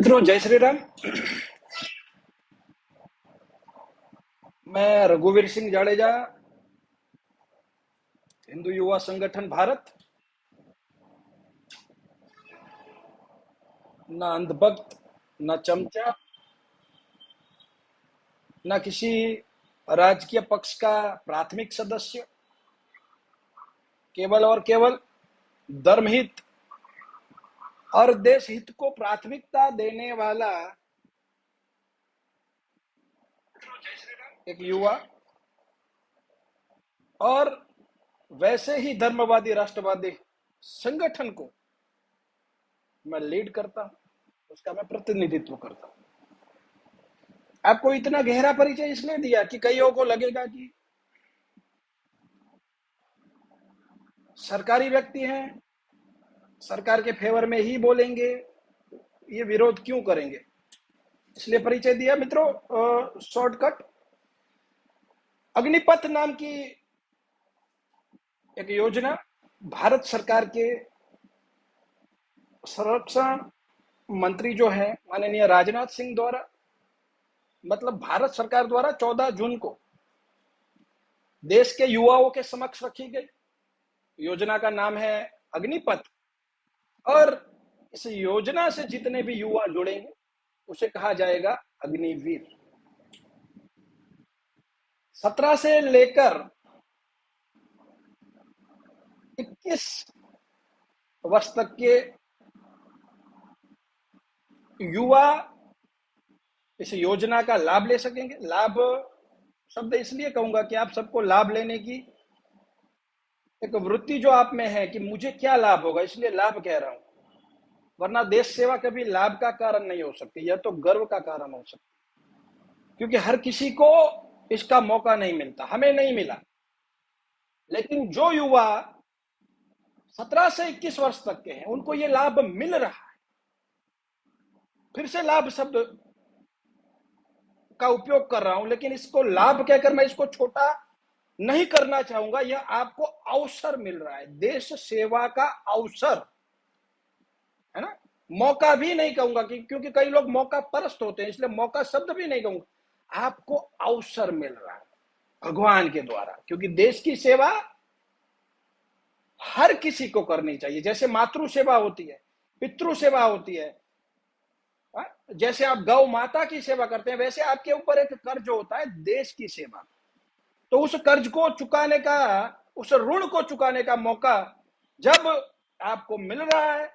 मित्रों, जय श्री राम। मैं रघुवीर सिंह जाडेजा, हिंदू युवा संगठन भारत। ना अंधभक्त, ना चमचा, ना किसी राजकीय पक्ष का प्राथमिक सदस्य, केवल और केवल धर्महित और देश हित को प्राथमिकता देने वाला एक युवा और वैसे ही धर्मवादी राष्ट्रवादी संगठन को मैं लीड करता हूं, उसका मैं प्रतिनिधित्व करता हूं। आपको इतना गहरा परिचय इसलिए दिया कि कईयों को लगेगा कि सरकारी व्यक्ति हैं, सरकार के फेवर में ही बोलेंगे, ये विरोध क्यों करेंगे, इसलिए परिचय दिया। मित्रों, शॉर्टकट, अग्निपथ नाम की एक योजना भारत सरकार के संरक्षण मंत्री जो है माननीय राजनाथ सिंह द्वारा, मतलब भारत सरकार द्वारा 14 जून को देश के युवाओं के समक्ष रखी गई। योजना का नाम है अग्निपथ, और इस योजना से जितने भी युवा जुड़ेंगे उसे कहा जाएगा अग्निवीर। 17 से लेकर 21 वर्ष तक के युवा इस योजना का लाभ ले सकेंगे। लाभ शब्द इसलिए कहूंगा कि आप सबको लाभ लेने की एक वृत्ति जो आप में है कि मुझे क्या लाभ होगा, इसलिए लाभ कह रहा हूं, वरना देश सेवा कभी लाभ का कारण नहीं हो सकती, यह तो गर्व का कारण हो सकती, क्योंकि हर किसी को इसका मौका नहीं मिलता, हमें नहीं मिला। लेकिन जो युवा 17 से 21 वर्ष तक के हैं उनको ये लाभ मिल रहा है। फिर से लाभ शब्द का उपयोग कर रहा हूं, लेकिन इसको लाभ कहकर मैं इसको छोटा नहीं करना चाहूंगा। यह आपको अवसर मिल रहा है, देश सेवा का अवसर है ना। मौका भी नहीं कहूंगा क्योंकि कई लोग मौका परस्त होते हैं, इसलिए मौका शब्द भी नहीं कहूंगा। आपको अवसर मिल रहा है भगवान के द्वारा, क्योंकि देश की सेवा हर किसी को करनी चाहिए। जैसे मातृ सेवा होती है, पितृ सेवा होती है, जैसे आप गौ माता की सेवा करते हैं, वैसे आपके ऊपर एक कर्ज होता है देश की सेवा। तो उस कर्ज को चुकाने का, उस ऋण को चुकाने का मौका जब आपको मिल रहा है,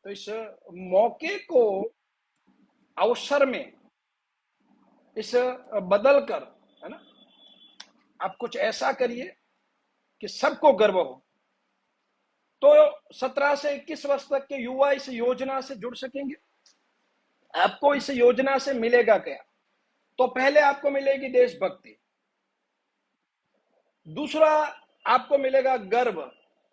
तो इस मौके को अवसर में इस बदल कर, है ना, आप कुछ ऐसा करिए कि सबको गर्व हो। तो 17 से 21 वर्ष तक के युवा इस योजना से जुड़ सकेंगे। आपको इस योजना से मिलेगा क्या? तो पहले आपको मिलेगी देशभक्ति, दूसरा आपको मिलेगा गर्व,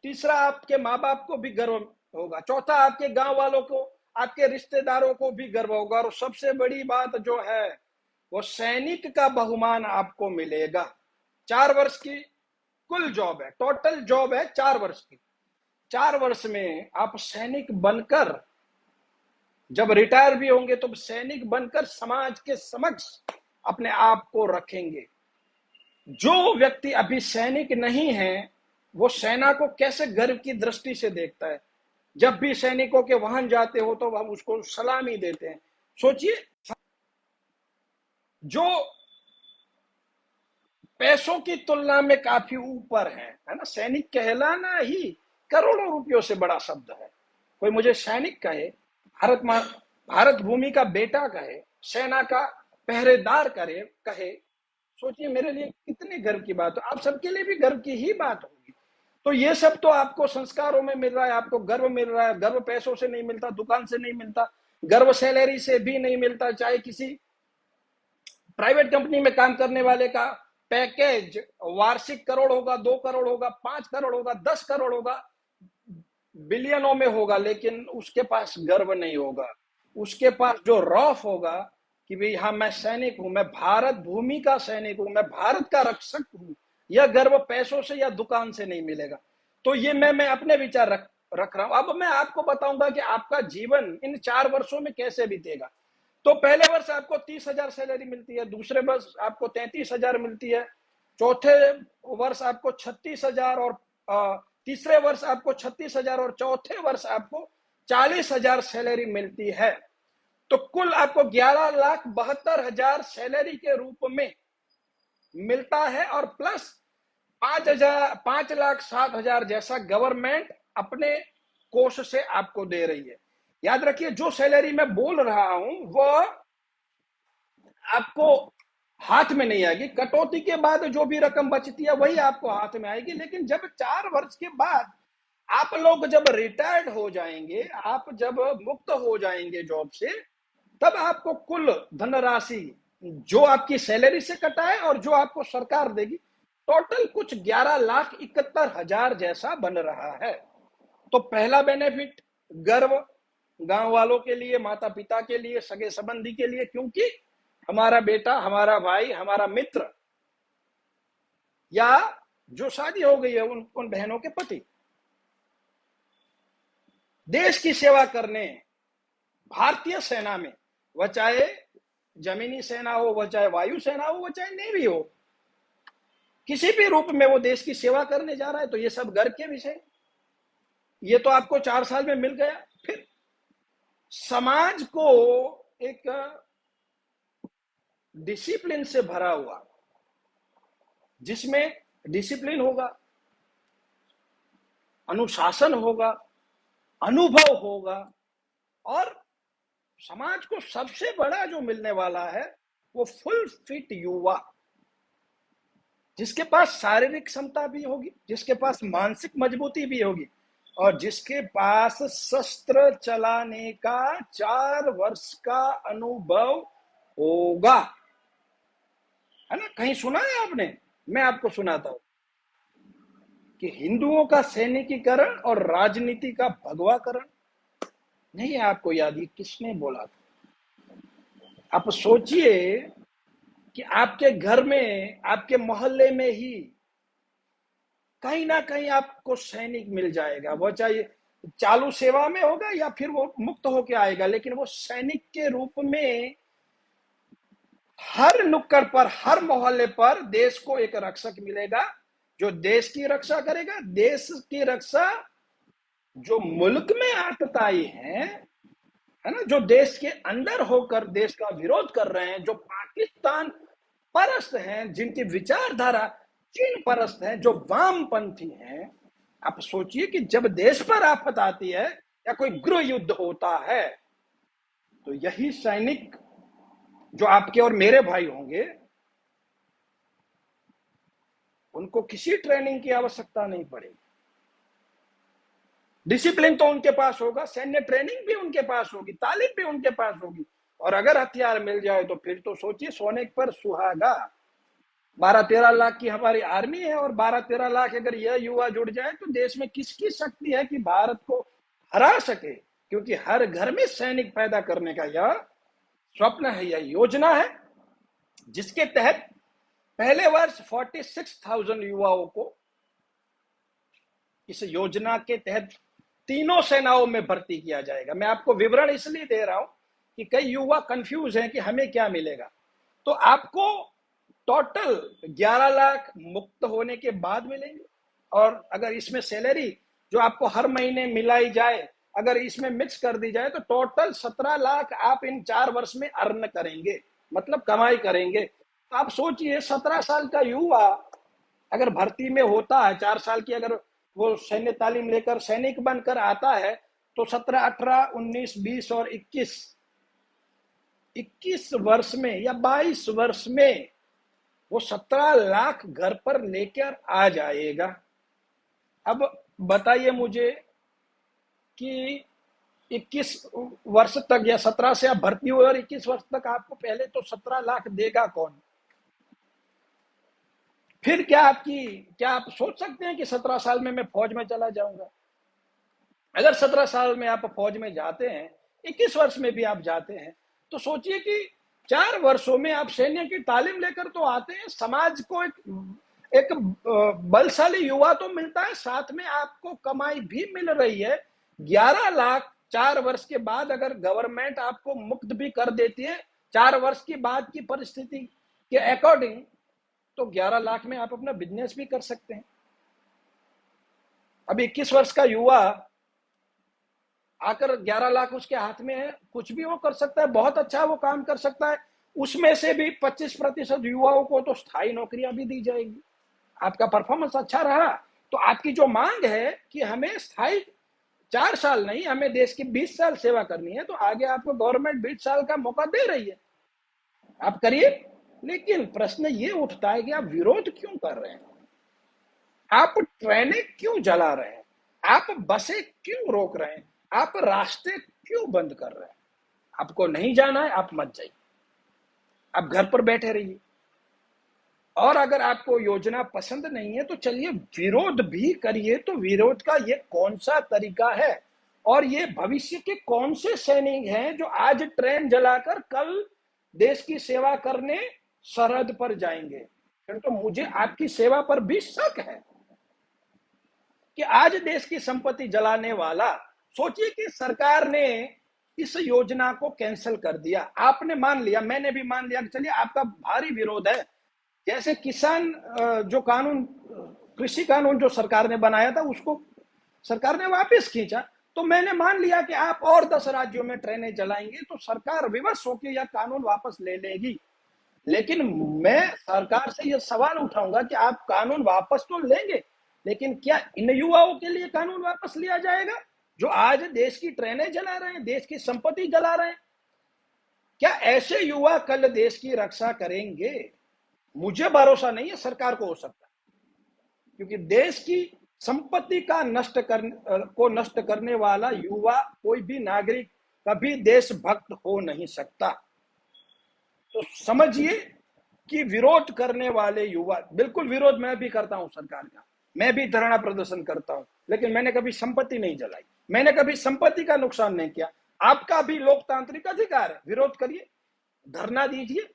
तीसरा आपके माँ बाप को भी गर्व होगा, चौथा आपके गांव वालों को, आपके रिश्तेदारों को भी गर्व होगा, और सबसे बड़ी बात जो है वो सैनिक का बहुमान आपको मिलेगा। 4 वर्ष की कुल जॉब है, टोटल जॉब है 4 वर्ष की। 4 वर्ष में आप सैनिक बनकर जब रिटायर भी होंगे तो सैनिक बनकर समाज के समक्ष अपने आप को रखेंगे। जो व्यक्ति अभी सैनिक नहीं है वो सेना को कैसे गर्व की दृष्टि से देखता है। जब भी सैनिकों के वाहन जाते हो तो हम उसको सलामी देते हैं। सोचिए, जो पैसों की तुलना में काफी ऊपर है ना। सैनिक कहलाना ही करोड़ों रुपयों से बड़ा शब्द है। कोई मुझे सैनिक कहे, भारत भूमि का बेटा कहे, सेना का पहरेदार कहे, सोचिए मेरे लिए कितने गर्व की बात हो। आप सबके लिए भी गर्व की ही बात होगी। तो ये सब तो आपको संस्कारों में मिल रहा है, आपको गर्व मिल रहा है। गर्व पैसों से नहीं मिलता, दुकान से नहीं मिलता, गर्व सैलरी से भी नहीं मिलता। चाहे किसी प्राइवेट कंपनी में काम करने वाले का पैकेज वार्षिक करोड़ होगा, 2 करोड़ होगा, 5 करोड़ होगा, 10 करोड़ होगा, बिलियनों में होगा, लेकिन उसके पास गर्व नहीं होगा। उसके पास जो रौफ होगा कि भाई हाँ मैं सैनिक हूं, मैं भारत भूमि का सैनिक हूं, मैं भारत का रक्षक हूं, यह गर्व पैसों से या दुकान से नहीं मिलेगा। तो ये मैं अपने विचार रख रहा हूं। अब मैं आपको बताऊंगा कि आपका जीवन इन 4 वर्षों में कैसे बीतेगा। तो पहले वर्ष आपको 30,000 सैलरी मिलती है, दूसरे वर्ष आपको 33,000 मिलती है, चौथे वर्ष आपको 36,000 और तीसरे वर्ष आपको 36,000 और चौथे वर्ष आपको 40,000 सैलरी मिलती है। तो कुल आपको 11,72,000 सैलरी के रूप में मिलता है, और प्लस 5,07,000 जैसा गवर्नमेंट अपने कोष से आपको दे रही है। याद रखिए, जो सैलरी मैं बोल रहा हूं वह आपको हाथ में नहीं आएगी, कटौती के बाद जो भी रकम बचती है वही आपको हाथ में आएगी। लेकिन जब 4 वर्ष के बाद आप लोग जब रिटायर्ड हो जाएंगे, आप जब मुक्त हो जाएंगे जॉब से, तब आपको कुल धनराशि जो आपकी सैलरी से कटा है और जो आपको सरकार देगी, टोटल कुछ 11,71,000 जैसा बन रहा है। तो पहला बेनिफिट गर्व गांव वालों के लिए, माता पिता के लिए, सगे संबंधी के लिए, क्योंकि हमारा बेटा, हमारा भाई, हमारा मित्र, या जो शादी हो गई है उन बहनों के पति देश की सेवा करने भारतीय सेना में, वह चाहे जमीनी सेना हो, वह चाहे वायु सेना हो, वह चाहे नेवी हो, किसी भी रूप में वो देश की सेवा करने जा रहा है, तो ये सब गर्व के विषय। ये तो आपको 4 साल में मिल गया। फिर समाज को एक डिसिप्लिन से भरा हुआ, जिसमें डिसिप्लिन होगा, अनुशासन होगा, अनुभव होगा, और समाज को सबसे बड़ा जो मिलने वाला है वो फुल फिट युवा, जिसके पास शारीरिक क्षमता भी होगी, जिसके पास मानसिक मजबूती भी होगी, और जिसके पास शस्त्र चलाने का 4 वर्ष का अनुभव होगा। है ना? कहीं सुना है आपने? मैं आपको सुनाता हूं कि हिंदुओं का सैनिकीकरण और राजनीति का भगवाकरण नहीं है। आपको याद, ये किसने बोला था? आप सोचिए कि आपके घर में, आपके मोहल्ले में ही कहीं ना कहीं आपको सैनिक मिल जाएगा। वो चाहे चालू सेवा में होगा या फिर वो मुक्त होके आएगा, लेकिन वो सैनिक के रूप में हर नुक्कड़ पर, हर मोहल्ले पर देश को एक रक्षक मिलेगा, जो देश की रक्षा करेगा। देश की रक्षा जो मुल्क में आतताई है ना, जो देश के अंदर होकर देश का विरोध कर रहे हैं, जो पाकिस्तान परस्त हैं, जिनकी विचारधारा चीन परस्त है, जो वामपंथी हैं। आप सोचिए कि जब देश पर आफत आती है या कोई गृह युद्ध होता है, तो यही सैनिक जो आपके और मेरे भाई होंगे, उनको किसी ट्रेनिंग की आवश्यकता नहीं पड़ेगी। डिसिप्लिन तो उनके पास होगा, सैन्य ट्रेनिंग भी उनके पास होगी, तालीम भी उनके पास होगी, और अगर हथियार मिल जाए तो फिर तो सोचिए, सोने पर सुहागा। 12-13 लाख की हमारी आर्मी है, और 12-13 लाख अगर यह युवा जुड़ जाए तो देश में किसकी शक्ति है कि भारत को हरा सके? क्योंकि हर घर में सैनिक पैदा करने का यह स्वप्न है, यह योजना है, जिसके तहत पहले वर्ष 46,000 युवाओं को इस योजना के तहत तीनों सेनाओं में भर्ती किया जाएगा। मैं आपको विवरण इसलिए दे रहा हूं कि कई युवा कंफ्यूज हैं कि हमें क्या मिलेगा। तो आपको टोटल 11 लाख मुक्त होने के बाद मिलेंगे, और अगर इसमें सैलरी जो आपको हर महीने मिलाई जाए, अगर इसमें मिक्स कर दी जाए, तो टोटल 17 लाख आप इन 4 वर्ष में अर्न करेंगे, मतलब कमाई करेंगे। तो आप सोचिए, 17 साल का युवा अगर भर्ती में होता है, 4 साल की अगर वो सैन्य तालीम लेकर सैनिक बनकर आता है, तो 17, 18, 19, 20 और 21 वर्ष में या 22 वर्ष में वो 17 लाख घर पर लेकर आ जाएगा। अब बताइए मुझे कि 21 वर्ष तक या 17 से आप भर्ती हुए और 21 वर्ष तक आपको पहले तो 17 लाख देगा कौन? फिर क्या आप सोच सकते हैं कि 17 साल में मैं फौज में चला जाऊंगा? अगर 17 साल में आप फौज में जाते हैं, 21 वर्ष में भी आप जाते हैं, तो सोचिए कि 4 वर्षों में आप सैन्य की तालीम लेकर तो आते हैं, समाज को एक बलशाली युवा तो मिलता है, साथ में आपको कमाई भी मिल रही है। 11 लाख 4 वर्ष के बाद अगर गवर्नमेंट आपको मुक्त भी कर देती है 4 वर्ष के बाद की परिस्थिति के अकॉर्डिंग, तो 11 लाख में आप अपना बिजनेस भी कर सकते हैं। अब 21 वर्ष का युवा आकर 11 लाख उसके हाथ में है, कुछ भी वो कर सकता है, बहुत अच्छा वो काम कर सकता है। उसमें से भी 25% युवाओं को तो स्थायी नौकरियां भी दी जाएगी। आपका परफॉर्मेंस अच्छा रहा तो आपकी जो मांग है कि हमें स्थायी 4 साल नहीं, हमें देश की 20 साल सेवा करनी है, तो आगे आपको गवर्नमेंट 20 साल का मौका दे रही है, आप करिए। लेकिन प्रश्न ये उठता है कि आप विरोध क्यों कर रहे हैं, आप ट्रेनें क्यों जला रहे हैं, आप बसें क्यों रोक रहे हैं, आप रास्ते क्यों बंद कर रहे हैं। आपको नहीं जाना है, आप मत जाइए, आप घर पर बैठे रहिए। और अगर आपको योजना पसंद नहीं है तो चलिए विरोध भी करिए। तो विरोध का ये कौन सा तरीका है, और ये भविष्य के कौन से सैनिक हैं जो आज ट्रेन जलाकर कल देश की सेवा करने सरहद पर जाएंगे। फिर तो मुझे आपकी सेवा पर भी शक है कि आज देश की संपत्ति जलाने वाला, सोचिए कि सरकार ने इस योजना को कैंसिल कर दिया, आपने मान लिया, मैंने भी मान लिया कि चलिए आपका भारी विरोध है। जैसे किसान जो कानून, कृषि कानून जो सरकार ने बनाया था उसको सरकार ने वापस खींचा, तो मैंने मान लिया कि आप और 10 राज्यों में ट्रेनें चलाएंगे तो सरकार विवश होकर यह कानून वापस ले लेगी। लेकिन मैं सरकार से यह सवाल उठाऊंगा कि आप कानून वापस तो लेंगे, लेकिन क्या इन युवाओं के लिए कानून वापस लिया जाएगा जो आज देश की ट्रेनें जला रहे हैं, देश की संपत्ति जला रहे हैं? क्या ऐसे युवा कल देश की रक्षा करेंगे? मुझे भरोसा नहीं है, सरकार को हो सकता है, क्योंकि देश की संपत्ति का नष्ट करने वाला युवा, कोई भी नागरिक कभी देशभक्त हो नहीं सकता। तो समझिए कि विरोध करने वाले युवा, बिल्कुल विरोध मैं भी करता हूं सरकार का, मैं भी धरना प्रदर्शन करता हूं, लेकिन मैंने कभी संपत्ति नहीं जलाई, मैंने कभी संपत्ति का नुकसान नहीं किया। आपका भी लोकतांत्रिक अधिकार है, विरोध करिए, धरना दीजिए,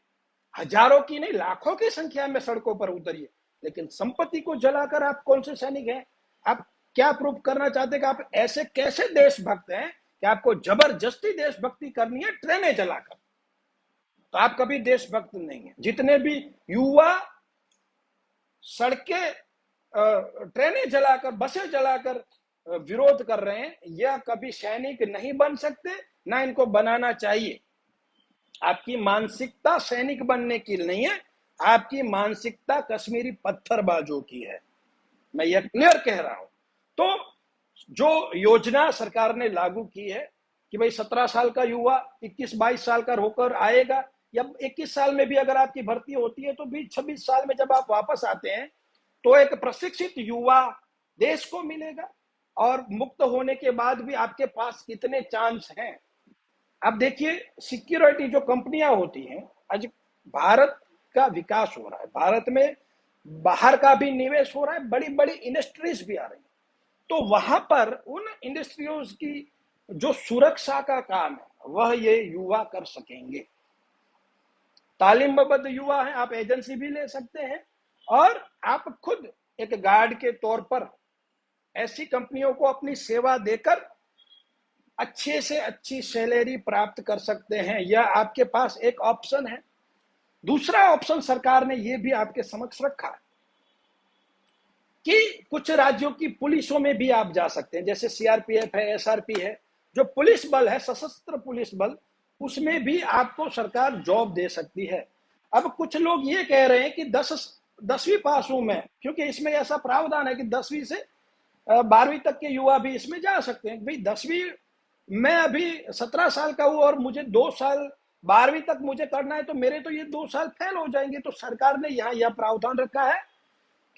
हजारों की नहीं लाखों की संख्या में सड़कों पर उतरिए, लेकिन संपत्ति को जलाकर आप कौन से सैनिक हैं? आप क्या प्रूफ करना चाहते हैं कि आप ऐसे कैसे देशभक्त हैं कि आपको जबरदस्ती देशभक्ति करनी है ट्रेनें जलाकर? तो आप कभी देशभक्त नहीं है। जितने भी युवा सड़कें, ट्रेनें जलाकर, बसें जलाकर विरोध कर रहे हैं, यह कभी सैनिक नहीं बन सकते, ना इनको बनाना चाहिए। आपकी मानसिकता सैनिक बनने की नहीं है, आपकी मानसिकता कश्मीरी पत्थरबाजों की है, मैं यह क्लियर कह रहा हूं। तो जो योजना सरकार ने लागू की है कि भाई 17 साल का युवा 21-22 साल का होकर आएगा, या 21 साल में भी अगर आपकी भर्ती होती है तो भी 26 साल में जब आप वापस आते हैं तो एक प्रशिक्षित युवा देश को मिलेगा, और मुक्त होने के बाद भी आपके पास कितने चांस हैं। अब देखिए, सिक्योरिटी जो कंपनियां होती हैं, आज भारत का विकास हो रहा है, भारत में बाहर का भी निवेश हो रहा है, बड़ी बड़ी इंडस्ट्रीज भी आ रही है, तो वहां पर उन इंडस्ट्रीज की जो सुरक्षा का काम है वह ये युवा कर सकेंगे। तालीमबद्ध युवा है, आप एजेंसी भी ले सकते हैं, और आप खुद एक गार्ड के तौर पर ऐसी कंपनियों को अपनी सेवा देकर अच्छे से अच्छी सैलरी प्राप्त कर सकते हैं। यह आपके पास एक ऑप्शन है। दूसरा ऑप्शन सरकार ने यह भी आपके समक्ष रखा कि कुछ राज्यों की पुलिसों में भी आप जा सकते हैं, जैसे सीआरपीएफ है, एसआरपी है, जो पुलिस बल है, सशस्त्र पुलिस बल, उसमें भी आपको सरकार जॉब दे सकती है। अब कुछ लोग ये कह रहे हैं कि 10वीं पास हूं मैं, क्योंकि इसमें ऐसा प्रावधान है कि 10वीं से 12वीं तक के युवा भी इसमें जा सकते हैं। भाई 10वीं, मैं अभी 17 साल का हूं और मुझे 2 साल 12वीं तक मुझे करना है, तो मेरे तो ये 2 साल फेल हो जाएंगे। तो सरकार ने यहाँ यह प्रावधान रखा है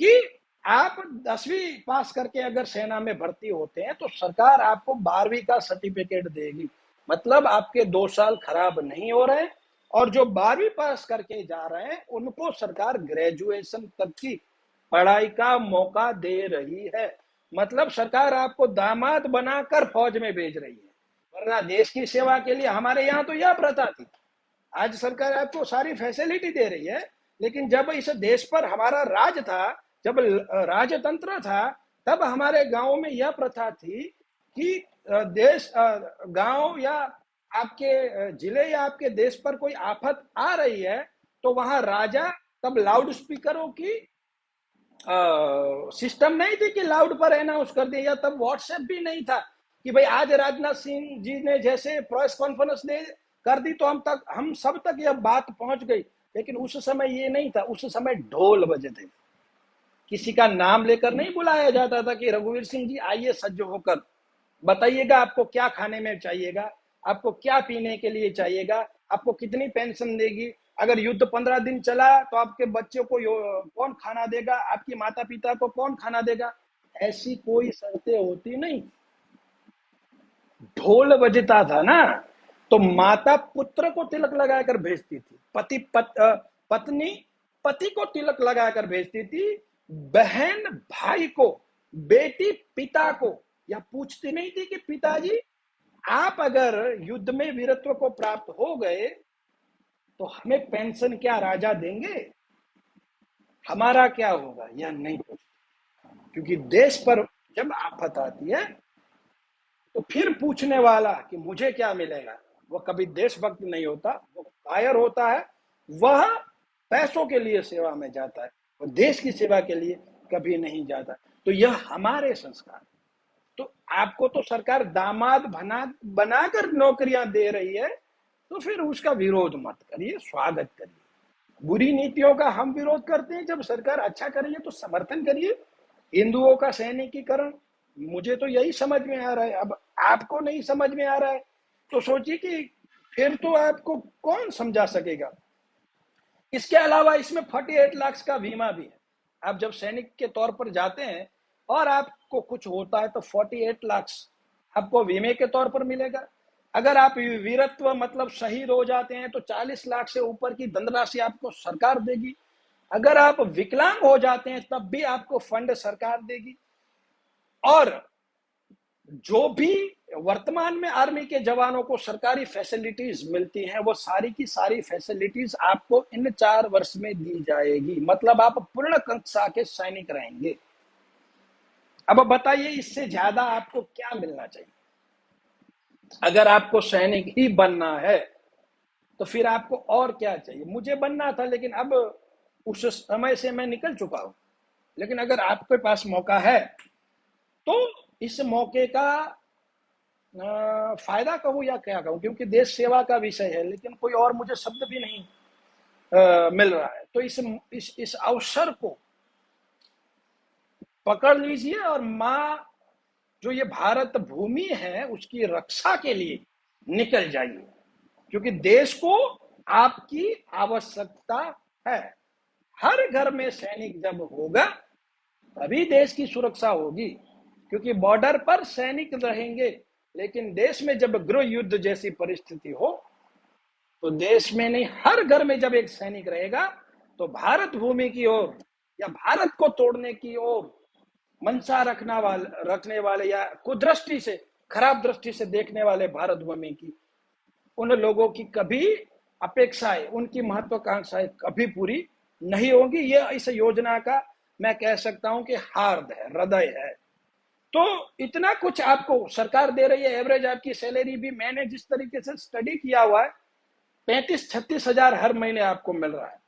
कि आप 10वीं पास करके अगर सेना में भर्ती होते हैं तो सरकार आपको 12वीं का सर्टिफिकेट देगी, मतलब आपके 2 साल खराब नहीं हो रहे, और जो 12वीं पास करके जा रहे हैं उनको सरकार ग्रेजुएशन तक की पढ़ाई का मौका दे रही है। मतलब सरकार आपको दामाद बनाकर फौज में भेज रही है, वरना देश की सेवा के लिए हमारे यहाँ तो यह प्रथा थी। आज सरकार आपको सारी फैसिलिटी दे रही है, लेकिन जब इस देश पर हमारा राज था, जब राजतंत्र था, तब हमारे गांव में यह प्रथा थी कि देश, गांव या आपके जिले या आपके देश पर कोई आफत आ रही है, तो वहां राजा तब लाउड स्पीकरों की सिस्टम नहीं थी कि लाउड पर अनाउंस कर दिया, या तब व्हाट्सएप भी नहीं था कि भाई आज राजनाथ सिंह जी ने जैसे प्रेस कॉन्फ्रेंस दे कर दी तो हम सब तक यह बात पहुंच गई। लेकिन उस समय ये नहीं था, उस समय ढोल बजे थे, किसी का नाम लेकर नहीं बुलाया जाता था कि रघुवीर सिंह जी आइए सज्ज होकर बताइएगा आपको क्या खाने में चाहिएगा, आपको क्या पीने के लिए चाहिएगा, आपको कितनी पेंशन देगी, अगर युद्ध 15 दिन चला तो आपके बच्चों को कौन खाना देगा, आपकी माता पिता को कौन खाना देगा। ऐसी कोई शर्तें होती नहीं, ढोल बजता था ना, तो माता पुत्र को तिलक लगाकर भेजती थी, पत्नी पति को तिलक लगाकर भेजती थी, बहन भाई को, बेटी पिता को। या पूछती नहीं थी कि पिताजी आप अगर युद्ध में वीरत्व को प्राप्त हो गए तो हमें पेंशन क्या राजा देंगे, हमारा क्या होगा, या नहीं पूछती। क्योंकि देश पर जब आफत आती है तो फिर पूछने वाला कि मुझे क्या मिलेगा, वह कभी देशभक्त नहीं होता, वो कायर होता है, वह पैसों के लिए सेवा में जाता है, वो देश की सेवा के लिए कभी नहीं जाता। तो यह हमारे संस्कार। तो आपको तो सरकार दामाद बनाकर नौकरियां दे रही है, तो फिर उसका विरोध मत करिए, स्वागत करिए। बुरी नीतियों का हम विरोध करते हैं, जब सरकार अच्छा कर रही है तो समर्थन करिए। हिंदुओं का सैनिकीकरण, मुझे तो यही समझ में आ रहा है, अब आपको नहीं समझ में आ रहा है तो सोचिए कि फिर तो आपको कौन समझा सकेगा। इसके अलावा इसमें 48 लाख का बीमा भी है। आप जब सैनिक के तौर पर जाते हैं और आपको कुछ होता है तो 48 लाख आपको बीमे के तौर पर मिलेगा। अगर आप वीरत्व मतलब शहीद हो जाते हैं तो 40 लाख से ऊपर की धनराशि आपको सरकार देगी। अगर आप विकलांग हो जाते हैं तब भी आपको फंड सरकार देगी। और जो भी वर्तमान में आर्मी के जवानों को सरकारी फैसिलिटीज मिलती हैं, वो सारी की सारी फैसिलिटीज आपको इन 4 वर्ष में दी जाएगी। मतलब आप पूर्ण कक्षा के सैनिक रहेंगे। अब बताइए इससे ज्यादा आपको क्या मिलना चाहिए। अगर आपको सैनिक ही बनना है तो फिर आपको और क्या चाहिए। मुझे बनना था लेकिन अब उस समय से मैं निकल चुका हूं। लेकिन अगर आपके पास मौका है तो इस मौके का फायदा कहूं या क्या कहूं, क्योंकि देश सेवा का विषय है, लेकिन कोई और मुझे शब्द भी नहीं मिल रहा है। तो इस अवसर को पकड़ लीजिए और माँ जो ये भारत भूमि है उसकी रक्षा के लिए निकल जाइए, क्योंकि देश को आपकी आवश्यकता है। हर घर में सैनिक जब होगा तभी देश की सुरक्षा होगी, क्योंकि बॉर्डर पर सैनिक रहेंगे, लेकिन देश में जब गृह युद्ध जैसी परिस्थिति हो तो देश में नहीं, हर घर में जब एक सैनिक रहेगा तो भारत भूमि की ओर या भारत को तोड़ने की ओर मंशा रखने वाले या कुदृष्टि से, खराब दृष्टि से देखने वाले भारत भूमि की उन लोगों की कभी अपेक्षाएं, उनकी महत्वाकांक्षाएं कभी पूरी नहीं होगी। यह इस योजना का मैं कह सकता हूं कि हार्द है, हृदय है। तो इतना कुछ आपको सरकार दे रही है। एवरेज आपकी सैलरी भी मैंने जिस तरीके से स्टडी किया हुआ है 35-36 हजार हर महीने आपको मिल रहा है।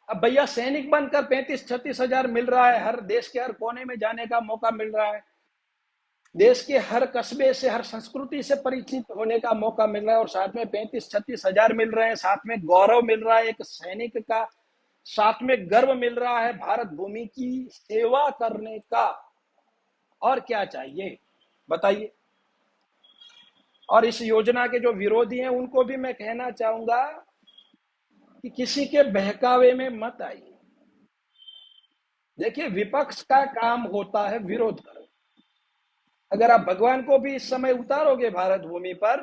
अब भैया सैनिक बनकर 35-36 हजार मिल रहा है, हर देश के हर कोने में जाने का मौका मिल रहा है, देश के हर कस्बे से, हर संस्कृति से परिचित होने का मौका मिल रहा है, और साथ में 35-36 हजार मिल रहे हैं, साथ में गौरव मिल रहा है एक सैनिक का, साथ में गर्व मिल रहा है भारत भूमि की सेवा करने का। और क्या चाहिए बताइए। और इस योजना के जो विरोधी हैं उनको भी मैं कहना चाहूंगा कि किसी के बहकावे में मत आइए। देखिए विपक्ष का काम होता है विरोध करना। अगर आप भगवान को भी इस समय उतारोगे भारत भूमि पर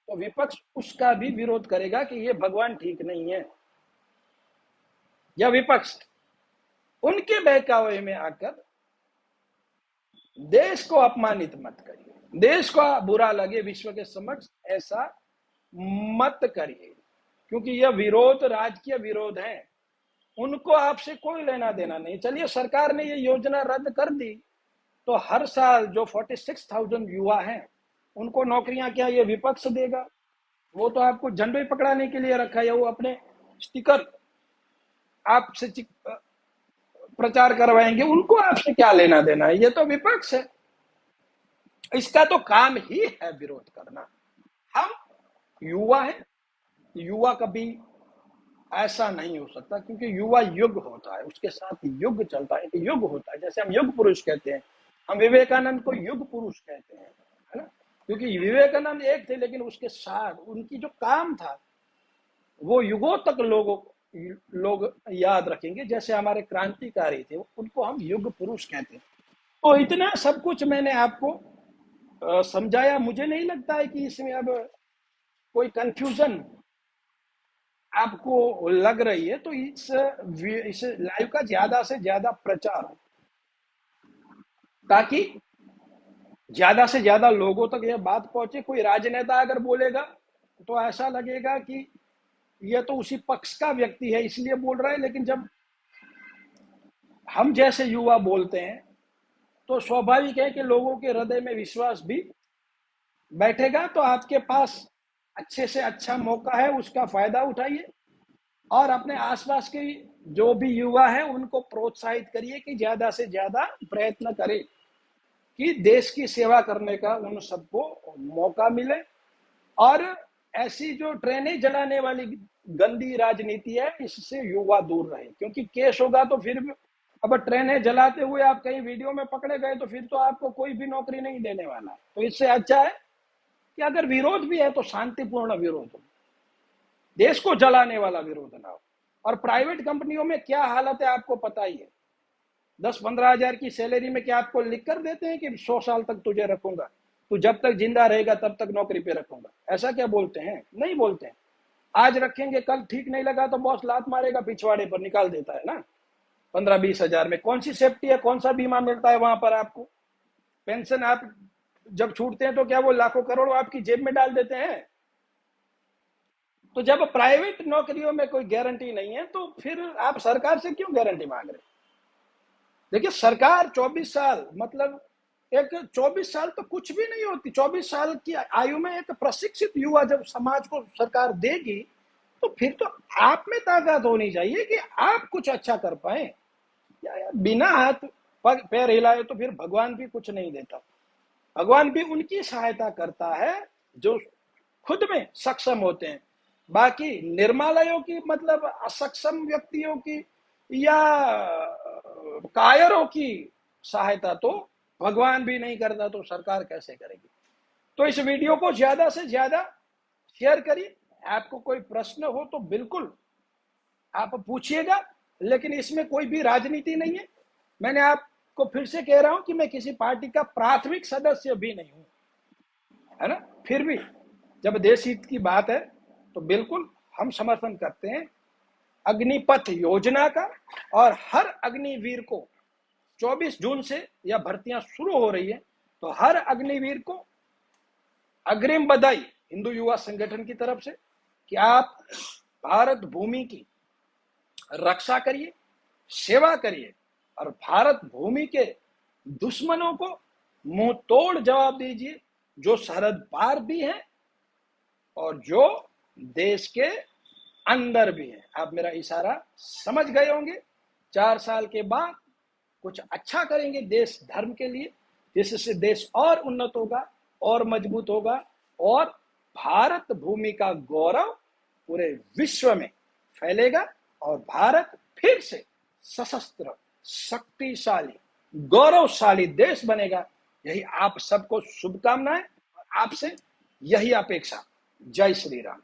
तो विपक्ष उसका भी विरोध करेगा कि ये भगवान ठीक नहीं है। या विपक्ष उनके बहकावे में आकर देश को अपमानित मत करिए, देश को बुरा लगे विश्व के समक्ष ऐसा मत करिए, क्योंकि यह विरोध राजकीय विरोध है, उनको आपसे कोई लेना देना नहीं। चलिए सरकार ने ये योजना रद्द कर दी, तो हर साल जो 46,000 युवा हैं उनको नौकरियां क्या ये विपक्ष देगा? वो तो आपको झंडे पकड़ाने के लिए रखा है, वो अपने स्टिकर आपसे प्रचार करवाएंगे, उनको आपसे क्या लेना देना है? ये तो विपक्ष है, इसका तो काम ही है विरोध करना। हम युवा हैं, युवा कभी ऐसा नहीं हो सकता, क्योंकि युवा युग होता है, उसके साथ युग चलता है, युग होता है। जैसे हम युग पुरुष कहते हैं, हम विवेकानंद को युग पुरुष कहते हैं, है ना? क्योंकि विवेकानंद एक थे, लेकिन उसके साथ उनकी जो काम था वो युगों तक लोग याद रखेंगे। जैसे हमारे क्रांतिकारी थे, उनको हम युग पुरुष कहते हैं। तो इतना सब कुछ मैंने आपको समझाया। मुझे नहीं लगता है कि इसमें अब कोई कंफ्यूजन आपको लग रही है। तो इस लाइव का ज्यादा से ज्यादा प्रचार हो, ताकि ज्यादा से ज्यादा लोगों तक यह बात पहुंचे। कोई राजनेता अगर बोलेगा तो ऐसा लगेगा कि यह तो उसी पक्ष का व्यक्ति है इसलिए बोल रहा है, लेकिन जब हम जैसे युवा बोलते हैं तो स्वाभाविक है कि लोगों के हृदय में विश्वास भी बैठेगा। तो आपके पास अच्छे से अच्छा मौका है, उसका फायदा उठाइए और अपने आसपास के जो भी युवा है उनको प्रोत्साहित करिए कि ज्यादा से ज्यादा प्रयत्न करें कि देश की सेवा करने का उन सबको मौका मिले। और ऐसी जो ट्रेनें जलाने वाली गंदी राजनीति है, इससे युवा दूर रहे, क्योंकि केस होगा तो फिर अब ट्रेनें जलाते हुए आप कहीं वीडियो में पकड़े गए तो फिर तो आपको कोई भी नौकरी नहीं देने वाला। तो इससे अच्छा है कि अगर विरोध भी है तो शांतिपूर्ण विरोध हो, देश को जलाने वाला विरोध ना हो। और प्राइवेट कंपनियों में क्या हालत है आपको पता ही है। 10-15 हजार की सैलरी में क्या आपको लिख कर देते हैं कि 100 साल तक तुझे रखूंगा, तू जब तक जिंदा रहेगा तब तक नौकरी पे रखूंगा? ऐसा क्या बोलते हैं? नहीं बोलते हैं। आज रखेंगे, कल ठीक नहीं लगा तो बॉस लात मारेगा, पिछवाड़े पर निकाल देता है ना। 15-20 हजार में कौन सी सेफ्टी है, कौन सा बीमा मिलता है वहां पर आपको? पेंशन आप जब छूटते हैं तो क्या वो लाखों करोड़ों आपकी जेब में डाल देते हैं? तो जब प्राइवेट नौकरियों में कोई गारंटी नहीं है तो फिर आप सरकार से क्यों गारंटी मांग रहे? देखिए, सरकार 24 साल, मतलब एक 24 साल तो कुछ भी नहीं होती। 24 साल की आयु में एक प्रशिक्षित युवा जब समाज को सरकार देगी तो फिर तो आप में ताकत होनी चाहिए कि आप कुछ अच्छा कर पाए। या बिना हाथ पैर हिलाए तो फिर भगवान भी कुछ नहीं देता। भगवान भी उनकी सहायता करता है जो खुद में सक्षम होते हैं। बाकी निर्मालयों की, मतलब असक्षम व्यक्तियों की या कायरों की सहायता तो भगवान भी नहीं करता, तो सरकार कैसे करेगी? तो इस वीडियो को ज्यादा से ज्यादा शेयर करिए। आपको कोई प्रश्न हो तो बिल्कुल आप पूछिएगा, लेकिन इसमें कोई भी राजनीति नहीं है। मैंने आपको फिर से कह रहा हूं कि मैं किसी पार्टी का प्राथमिक सदस्य भी नहीं हूं, है ना। फिर भी जब देश हित की बात है तो बिल्कुल हम समर्थन करते हैं अग्निपथ योजना का। और हर अग्निवीर को 24 जून से यह भर्तियां शुरू हो रही है, तो हर अग्निवीर को अग्रिम बधाई हिंदू युवा संगठन की तरफ से कि आप भारत भूमि की रक्षा करिए, सेवा करिए और भारत भूमि के दुश्मनों को मुंह तोड़ जवाब दीजिए, जो सरहद पार भी हैं और जो देश के अंदर भी हैं। आप मेरा इशारा समझ गए होंगे। 4 साल के बाद कुछ अच्छा करेंगे देश धर्म के लिए, जिससे देश और उन्नत होगा और मजबूत होगा और भारत भूमि का गौरव पूरे विश्व में फैलेगा और भारत फिर से सशस्त्र, शक्तिशाली, गौरवशाली देश बनेगा। यही आप सबको शुभकामनाएं और आपसे यही अपेक्षा। जय श्री राम।